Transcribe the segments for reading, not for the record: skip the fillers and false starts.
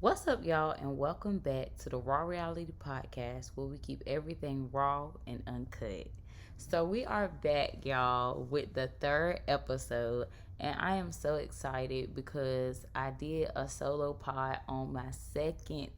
What's up, y'all, and welcome back to the Raw Reality Podcast where we keep everything raw and uncut. So, we are back, y'all, with the third episode, and I am so excited because I did a solo pod on my second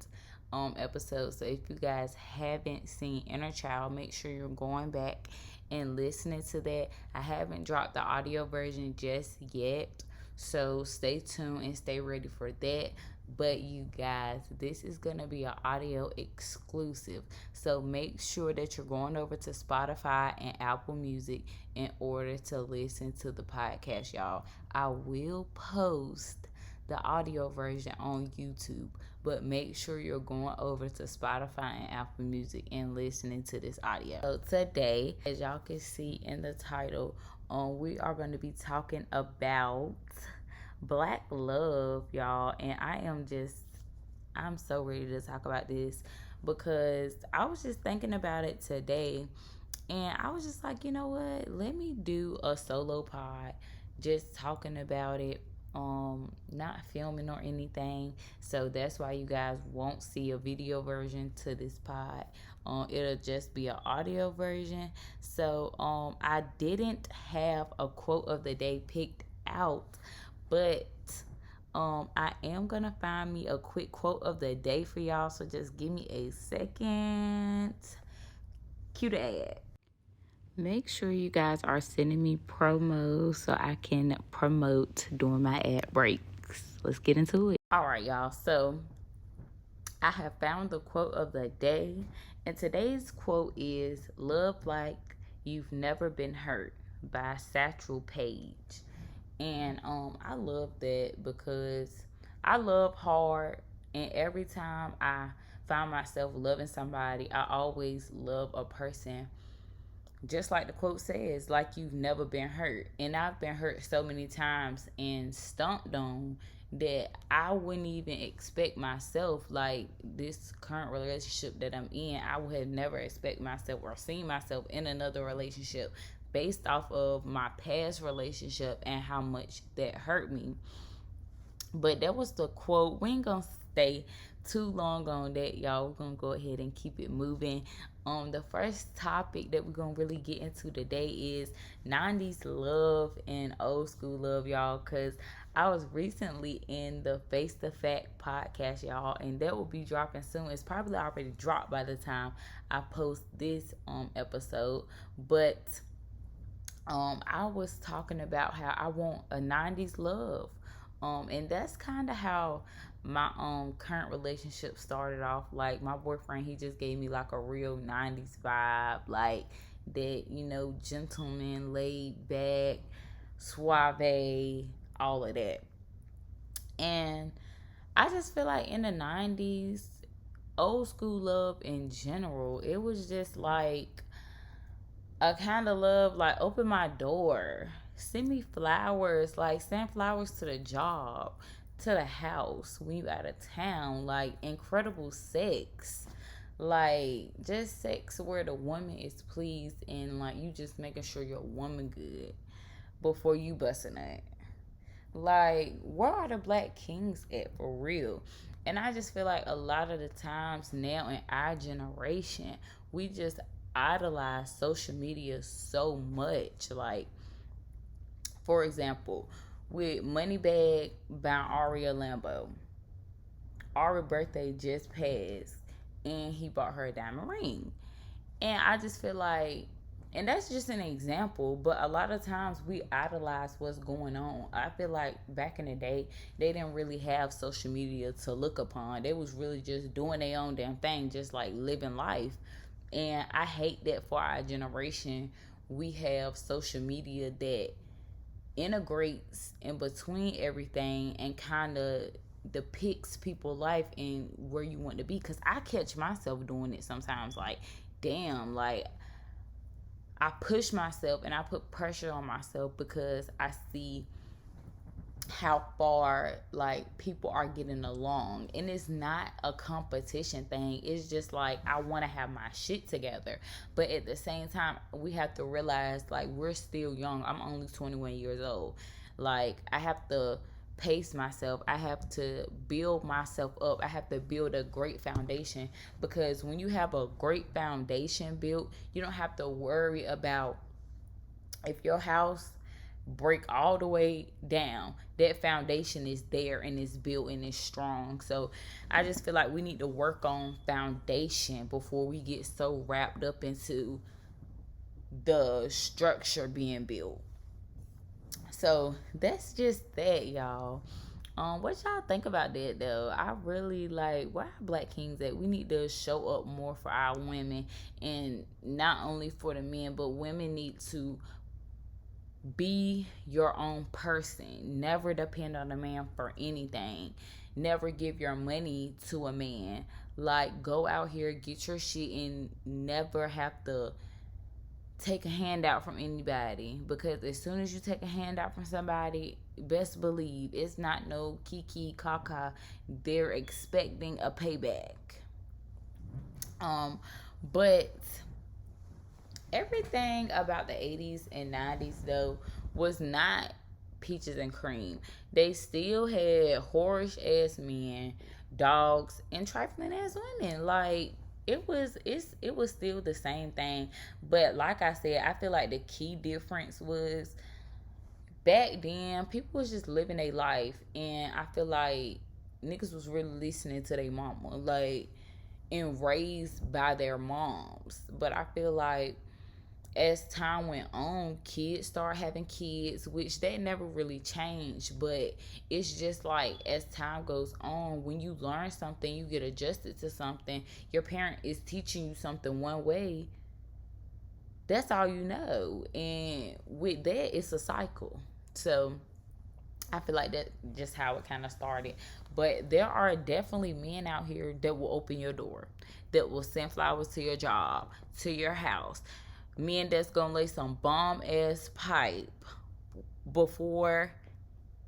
episode. So, if you guys haven't seen Inner Child, make sure you're going back and listening to that. I haven't dropped the audio version just yet. So stay tuned and stay ready for that. But you guys, this is going to be an audio exclusive. So make sure that you're going over to Spotify and Apple Music in order to listen to the podcast, y'all. I will post the audio version on YouTube, but make sure you're going over to Spotify and Apple Music and listening to this audio. So today, as y'all can see in the title, we are going to be talking about Black love, y'all, and I'm so ready to talk about this because I was just thinking about it today, and I was just like, you know what? Let me do a solo pod just talking about it, not filming or anything. So that's why you guys won't see a video version to this pod. It'll just be an audio version. So I didn't have a quote of the day picked out, but I am gonna find me a quick quote of the day for y'all. So just give me a second. Cue the ad. Make sure you guys are sending me promos so I can promote during my ad breaks. Let's get into it. All right, y'all. So I have found the quote of the day, and today's quote is "Love like you've never been hurt" by Satchel Paige. And I love that because I love hard, and every time I find myself loving somebody, I always love a person just like the quote says, like you've never been hurt. And I've been hurt so many times and stomped on that I wouldn't even expect myself, like this current relationship that I'm in, I would have never expect myself or seen myself in another relationship based off of my past relationship and how much that hurt me. But that was the quote. We ain't gonna stay too long on that, y'all. We're gonna go ahead and keep it moving. The first topic that we're gonna really get into today is 90s love and old school love, y'all. Cause I was recently in the Face the Fact podcast, y'all, and that will be dropping soon. It's probably already dropped by the time I post this episode. But I was talking about how I want a 90s love. And that's kind of how my current relationship started off. Like my boyfriend, he just gave me like a real 90s vibe, like that, gentleman, laid back, suave, all of that. And I just feel like in the 90s, old school love in general, it was just like a kind of love like open my door, send me flowers, like send flowers to the job, to the house when you out of town, like incredible sex, like just sex where the woman is pleased and like you just making sure your woman good before you busting it. Like, where are the black kings at for real? And I just feel like a lot of the times now in our generation, we just idolize social media so much. Like, for example, with Moneybag by Aria Lambo. Aria's birthday just passed and he bought her a diamond ring. And I just feel like, and that's just an example, but a lot of times we idolize what's going on. I feel like back in the day, they didn't really have social media to look upon. They was really just doing their own damn thing, just like living life. And I hate that for our generation, we have social media that integrates in between everything and kind of depicts people's life and where you want to be. Because I catch myself doing it sometimes, like, damn, like I push myself and I put pressure on myself because I see how far like people are getting along, and it's not a competition thing. It's just like I want to have my shit together, but at the same time we have to realize like we're still young. I'm only 21 years old. Like I have to pace myself. I have to build myself up. I have to build a great foundation, because when you have a great foundation built, you don't have to worry about if your house break all the way down. That foundation is there and it's built and it's strong. So I just feel like we need to work on foundation before we get so wrapped up into the structure being built. So that's just that, y'all. What y'all think about that though? I really like, why are Black Kings at? We need to show up more for our women, and not only for the men, but women need to be your own person. Never depend on a man for anything. Never give your money to a man. Like, go out here, get your shit, and never have to take a handout from anybody, because as soon as you take a handout from somebody, best believe it's not no kiki kaka. They're expecting a payback. But everything about the 80s and 90s though was not peaches and cream. They still had whorish ass men, dogs, and trifling ass women. Like, it was still the same thing. But like I said, I feel like the key difference was, back then people was just living their life, and I feel like niggas was really listening to their mama, like, and raised by their moms. But I feel like as time went on, kids start having kids, which that never really changed. But it's just like, as time goes on, when you learn something, you get adjusted to something. Your parent is teaching you something one way. That's all you know. And with that, it's a cycle. So I feel like that just how it kind of started. But there are definitely men out here that will open your door, that will send flowers to your job, to your house. Men that's gonna lay some bomb ass pipe before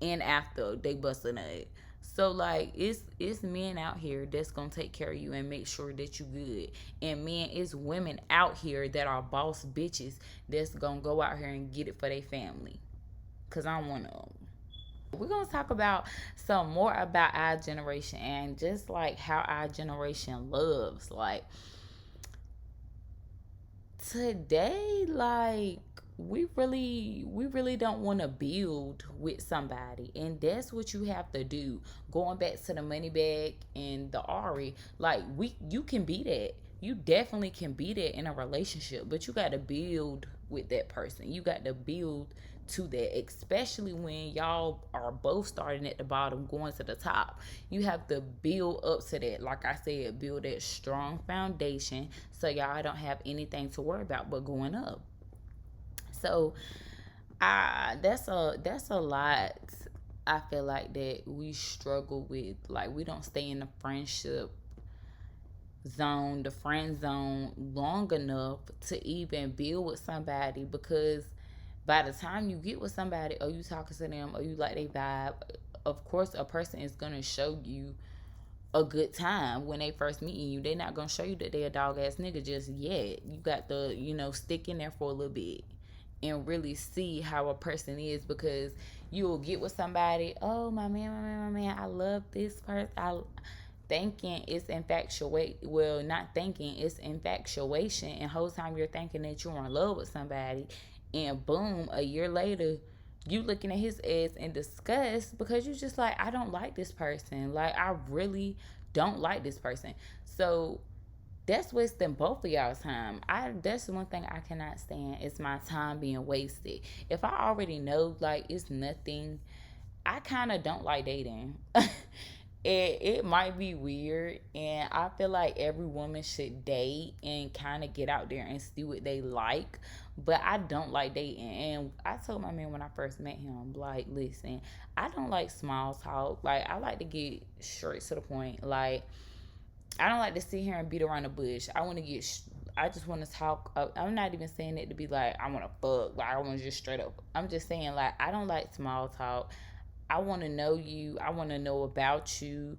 and after they bust a nut. So like, it's men out here that's gonna take care of you and make sure that you good. And men, it's women out here that are boss bitches that's gonna go out here and get it for their family. Cause I'm one of them. We're gonna talk about some more about our generation, and just like how our generation loves. Like, today, like, we really don't want to build with somebody, and that's what you have to do. Going back to the money bag and the Ari, like, you can be that. You definitely can be that in a relationship, but you got to build with that person. You got to build to that, especially when y'all are both starting at the bottom going to the top. You have to build up to that. Like I said, build that strong foundation so y'all don't have anything to worry about but going up. So that's a lot. I feel like that we struggle with. Like, we don't stay in the friendship zone, the friend zone, long enough to even build with somebody, because by the time you get with somebody, or you talking to them, or you like they vibe, of course a person is gonna show you a good time when they first meeting you. They're not gonna show you that they a dog ass nigga just yet. You got to, stick in there for a little bit and really see how a person is, because you'll get with somebody, oh, my man, I love this person. I thinking it's infatuation. Well, not thinking, it's infatuation, and whole time you're thinking that you're in love with somebody, and boom, a year later you looking at his ass in disgust, because you just like, I don't like this person. Like, I really don't like this person. So that's wasting both of y'all's time. That's the one thing I cannot stand, is my time being wasted. If I already know, like, it's nothing, I kind of don't like dating. It might be weird, and I feel like every woman should date and kind of get out there and see what they like. But I don't like dating, and I told my man when I first met him, like, listen, I don't like small talk. Like, I like to get straight to the point. Like, I don't like to sit here and beat around the bush. I want to I just want to talk. I'm not even saying it to be like, I want to fuck. Like, I want to just straight up. I'm just saying, like, I don't like small talk. I want to know you. I want to know about you.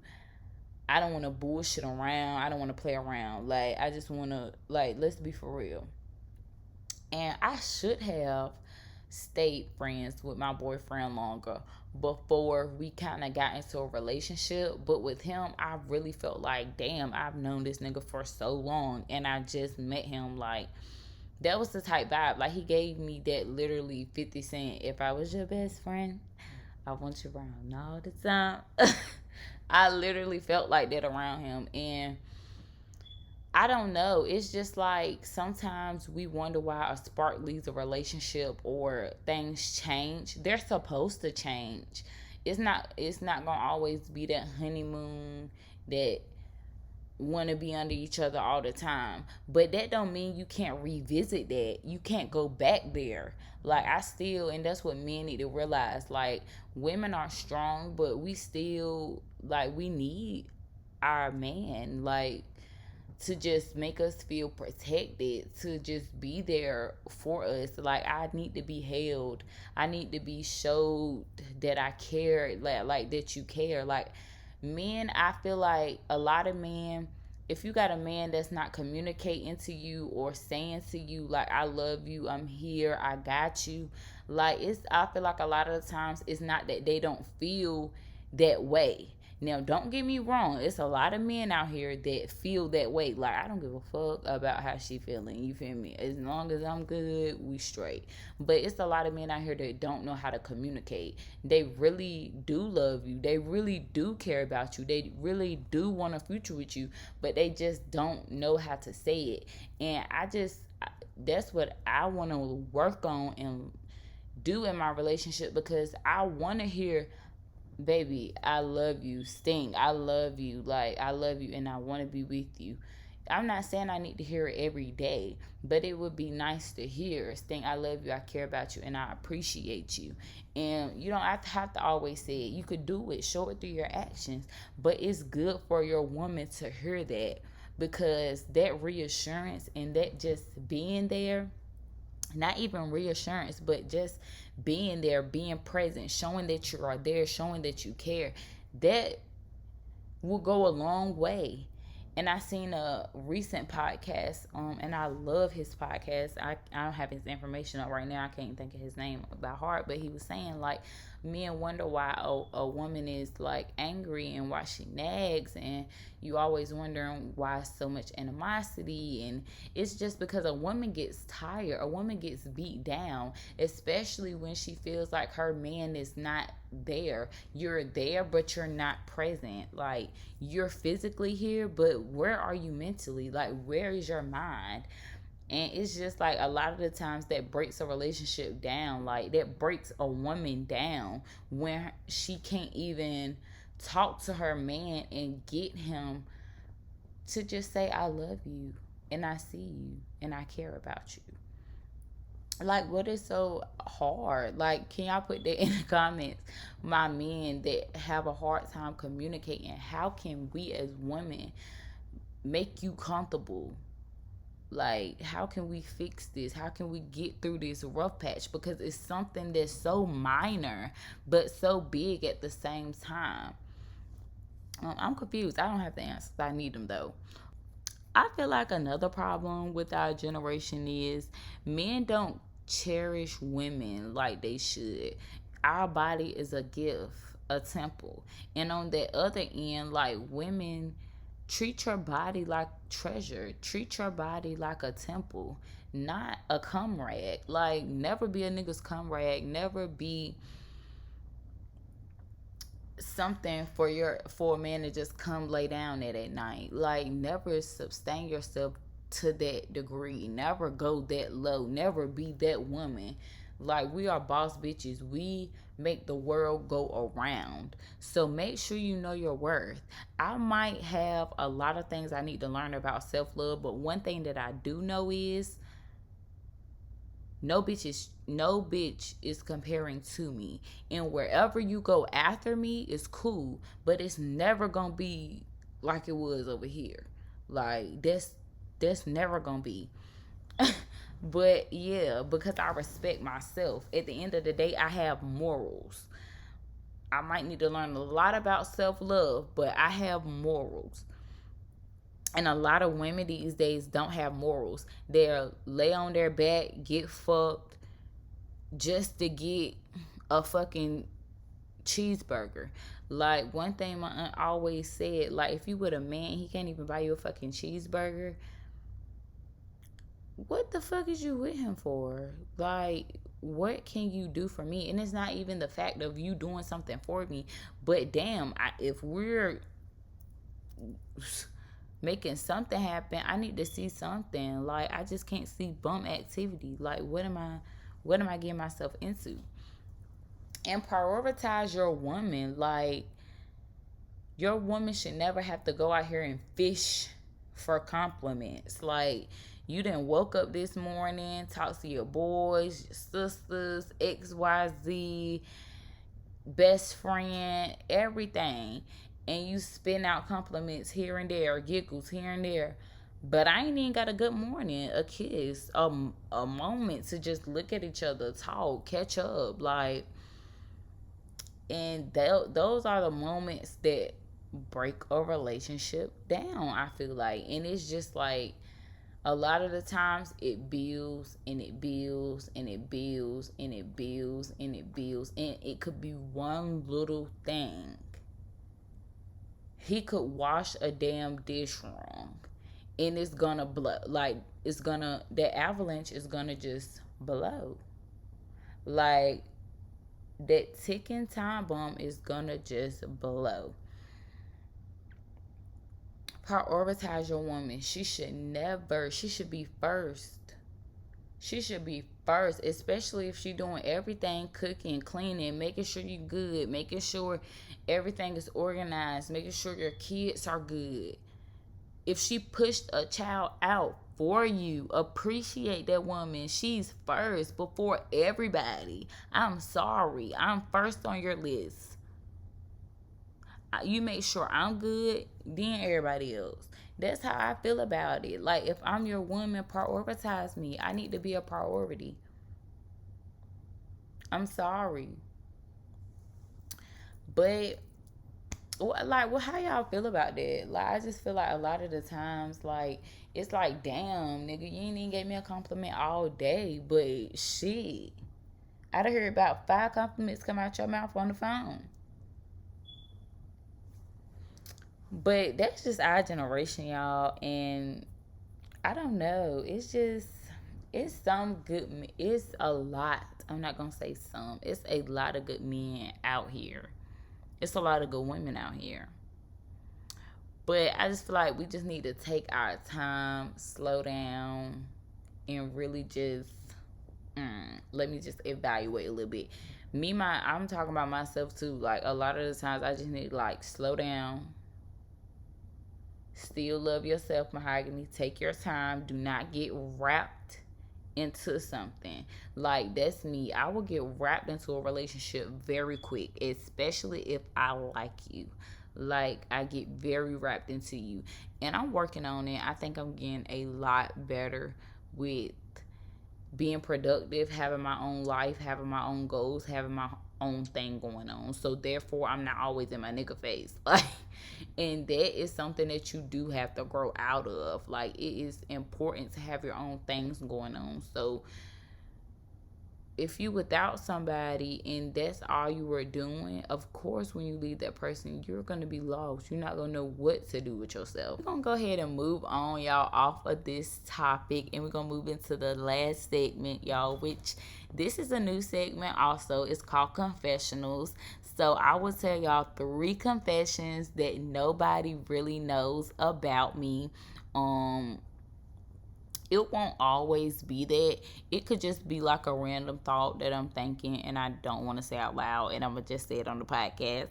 I don't want to bullshit around. I don't want to play around. Like, I just want to, like, let's be for real. And I should have stayed friends with my boyfriend longer before we kind of got into a relationship. But with him, I really felt like, damn, I've known this nigga for so long, and I just met him. Like, that was the type vibe. Like, he gave me that literally 50 Cent, if I was your best friend, I want you around all the time. I literally felt like that around him. And I don't know. It's just like sometimes we wonder why a spark leaves a relationship or things change. They're supposed to change. It's not gonna always be that honeymoon, that want to be under each other all the time. But that don't mean you can't revisit that. You can't go back there. Like, I still, and that's what men need to realize. Like, women are strong, but we still, like, we need our man. Like, to just make us feel protected, to just be there for us. Like, I need to be held. I need to be showed that I care, like that you care. Like, men, I feel like a lot of men, if you got a man that's not communicating to you or saying to you like, I love you, I'm here, I got you, like, it's, I feel like a lot of the times it's not that they don't feel that way. Now, don't get me wrong. It's a lot of men out here that feel that way. Like, I don't give a fuck about how she feeling. You feel me? As long as I'm good, we straight. But it's a lot of men out here that don't know how to communicate. They really do love you. They really do care about you. They really do want a future with you. But they just don't know how to say it. And that's what I want to work on and do in my relationship, because I want to hear, baby, I love you, Sting, I love you, like, I love you and I want to be with you. I'm not saying I need to hear it every day, but it would be nice to hear, Sting, I love you, I care about you, and I appreciate you. And you don't have to always say it. You could do it, show it through your actions, but it's good for your woman to hear that, because that reassurance and that just being there, not even reassurance, but just being there, being present, showing that you are there, showing that you care, that will go a long way. And I seen a recent podcast, and I love his podcast. I don't have his information up right now. I can't think of his name by heart, but he was saying, like, men wonder why a woman is like angry and why she nags, and you always wondering why so much animosity. And it's just because a woman gets tired, a woman gets beat down, especially when she feels like her man is not there. You're there, but you're not present. Like, you're physically here, but where are you mentally? Like, where is your mind? And it's just like a lot of the times that breaks a relationship down. Like, that breaks a woman down when she can't even talk to her man and get him to just say, I love you and I see you and I care about you. Like, what is so hard? Like, can y'all put that in the comments? My men that have a hard time communicating, how can we as women make you comfortable? Like, how can we fix this? How can we get through this rough patch? Because it's something that's so minor but so big at the same time. I'm confused. I don't have the answers. I need them though. I feel like another problem with our generation is men don't cherish women like they should. Our body is a gift, a temple. And on that other end, like, women, treat your body like treasure. Treat your body like a temple, not a cum rag. Like, never be a nigga's cum rag. Never be something for a man to just come lay down at night. Like, never sustain yourself to that degree. Never go that low. Never be that woman. Like, we are boss bitches. We make the world go around. So make sure you know your worth. I might have a lot of things I need to learn about self-love, but one thing that I do know is no bitch is comparing to me. And wherever you go after me is cool, but it's never gonna be like it was over here. Like, that's never gonna be. But yeah, because I respect myself. At the end of the day, I have morals. I might need to learn a lot about self-love, but I have morals. And a lot of women these days don't have morals. They'll lay on their back, get fucked, just to get a fucking cheeseburger. Like, one thing my aunt always said, like, if you with a man, he can't even buy you a fucking cheeseburger. What the fuck is you with him for? Like, what can you do for me? And it's not even the fact of you doing something for me, but damn, if we're making something happen, I need to see something. Like, I just can't see bum activity. Like, what am I getting myself into? And prioritize your woman. Like, your woman should never have to go out here and fish for compliments. Like, you didn't woke up this morning, talk to your boys, your sisters, XYZ, best friend, everything, and you spin out compliments here and there, giggles here and there. But I ain't even got a good morning, a kiss, a moment to just look at each other, talk, catch up. Like, and those are the moments that break a relationship down, I feel like. And it's just like, a lot of the times it builds and it builds and it builds and it builds and it builds, and it could be one little thing. He could wash a damn dish wrong, and it's gonna blow. Like, the avalanche is gonna just blow. Like, that ticking time bomb is gonna just blow. Prioritize your woman. She should be first. She should be first, especially if she doing everything, cooking, cleaning, making sure you good, making sure everything is organized, making sure your kids are good. If she pushed a child out for you, appreciate that woman. She's first before everybody. I'm sorry. I'm first on your list. You make sure I'm good, then everybody else. That's how I feel about it. Like, if I'm your woman, prioritize me. I need to be a priority. I'm sorry. But, like, well, how y'all feel about that? Like, I just feel like a lot of the times, like, it's like, damn, nigga, you ain't even gave me a compliment all day. But shit, I done heard about 5 compliments come out your mouth on the phone. But that's just our generation, y'all. And I don't know. It's some good, it's a lot. I'm not going to say some. It's a lot of good men out here. It's a lot of good women out here. But I just feel like we just need to take our time, slow down, and really just, let me just evaluate a little bit. I'm talking about myself too. Like, a lot of the times I just need to, like, slow down. Still love yourself, Mahogany. Take your time. Do not get wrapped into something. Like, that's me. I will get wrapped into a relationship very quick, especially if I like you. Like, I get very wrapped into you. And I'm working on it. I think I'm getting a lot better with being productive, having my own life, having my own goals, having my own thing going on. So therefore, I'm not always in my nigga face. Like, and that is something that you do have to grow out of. Like, it is important to have your own things going on. So if you without somebody and that's all you were doing, of course when you leave that person, you're going to be lost. You're not going to know what to do with yourself. We're going to go ahead and move on, y'all, off of this topic, and we're going to move into the last segment, y'all, which this is a new segment also. It's called Confessionals. So I will tell y'all 3 confessions that nobody really knows about me. It won't always be that. It could just be like a random thought that I'm thinking and I don't want to say out loud, and I'm going to just say it on the podcast,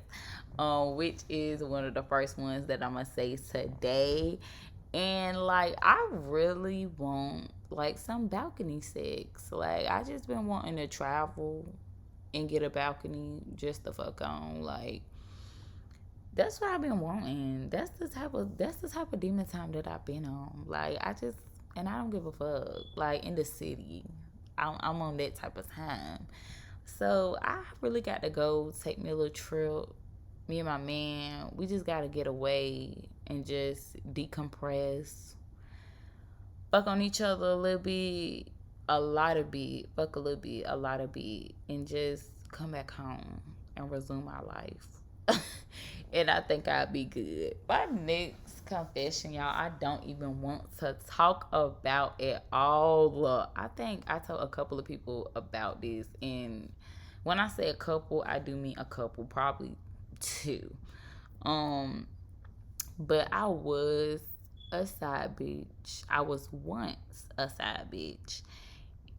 which is one of the first ones that I'm going to say today. And, like, I really want, like, some balcony sex. Like, I just been wanting to travel and get a balcony just to fuck on. Like, that's what I've been wanting. That's the type of demon time that I've been on. Like, and I don't give a fuck. Like, in the city, I'm on that type of time. So I really got to go take me a little trip. Me and my man, we just got to get away and just decompress. Fuck on each other a little bit. a lot of beat, fuck a little bit, a lot of beat, and just come back home and resume my life. And I think I'd be good. My next confession, y'all, I don't even want to talk about at all. Look, I think I told a couple of people about this, and when I say a couple, I do mean a couple, probably two. Um, but I was a side bitch. I was once a side bitch.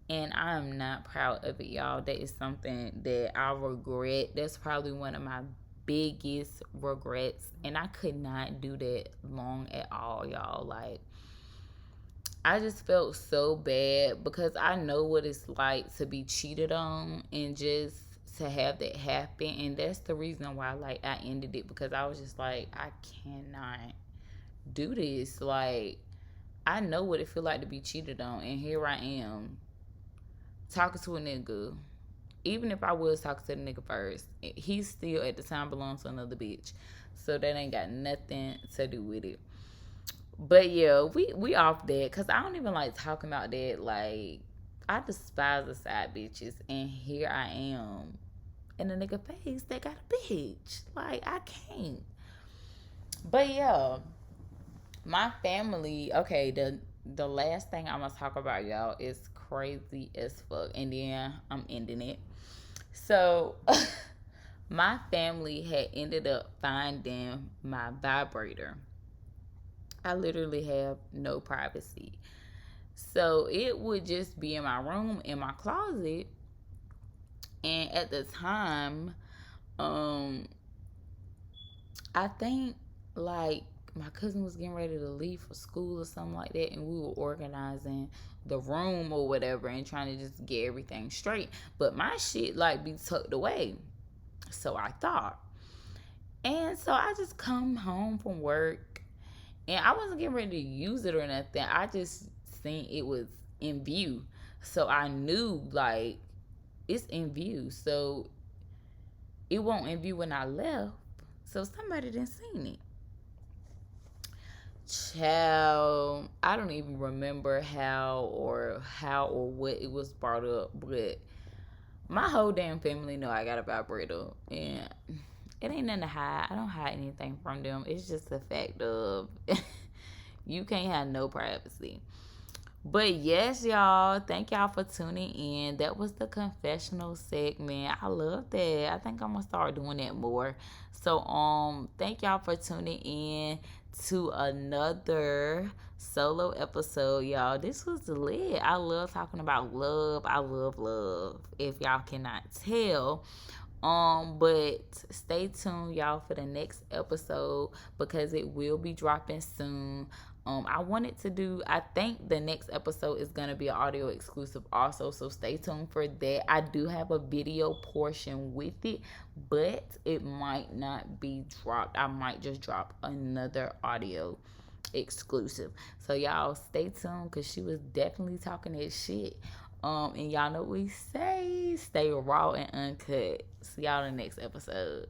And I'm not proud of it, y'all. That is something that I regret. That's probably one of my biggest regrets. And I could not do that long at all, y'all. Like, I just felt so bad because I know what it's like to be cheated on and just to have that happen. And that's the reason why, like, I ended it, because I was just like, I cannot do this. Like, I know what it feel like to be cheated on, and here I am talking to a nigga. Even if I was talking to the nigga first, he still at the time belongs to another bitch. So that ain't got nothing to do with it. But yeah, we off that, because I don't even like talking about that. Like, I despise the side bitches, and here I am in a nigga face that got a bitch. Like, I can't. But yeah, my family. Okay, the last thing I'm gonna talk about, y'all, is crazy as fuck, and then I'm ending it. So, my family had ended up finding my vibrator. I literally have no privacy. So it would just be in my room, in my closet. And at the time, um, I think like my cousin was getting ready to leave for school or something like that, and we were organizing the room or whatever and trying to just get everything straight. But my shit like be tucked away. So I thought. And so I just come home from work, and I wasn't getting ready to use it or nothing. I just seen it was in view. So I knew like it's in view. So it won't in view when I left. So somebody didn't seen it. Child, I don't even remember how or what it was brought up, but my whole damn family know I got a vibrator, and it ain't nothing to hide. I don't hide anything from them. It's just the fact of you can't have no privacy. But yes, y'all, thank y'all for tuning in. That was the confessional segment. I love that. I think I'm gonna start doing that more. So thank y'all for tuning in to another solo episode, y'all. This was lit. I love talking about love. I love love. If y'all cannot tell. But stay tuned, y'all, for the next episode, because it will be dropping soon. I think the next episode is gonna be an audio exclusive also, so stay tuned for that. I do have a video portion with it, but it might not be dropped. I might just drop another audio exclusive. So y'all stay tuned, because she was definitely talking that shit. And y'all know what we say, stay raw and uncut. See y'all in the next episode.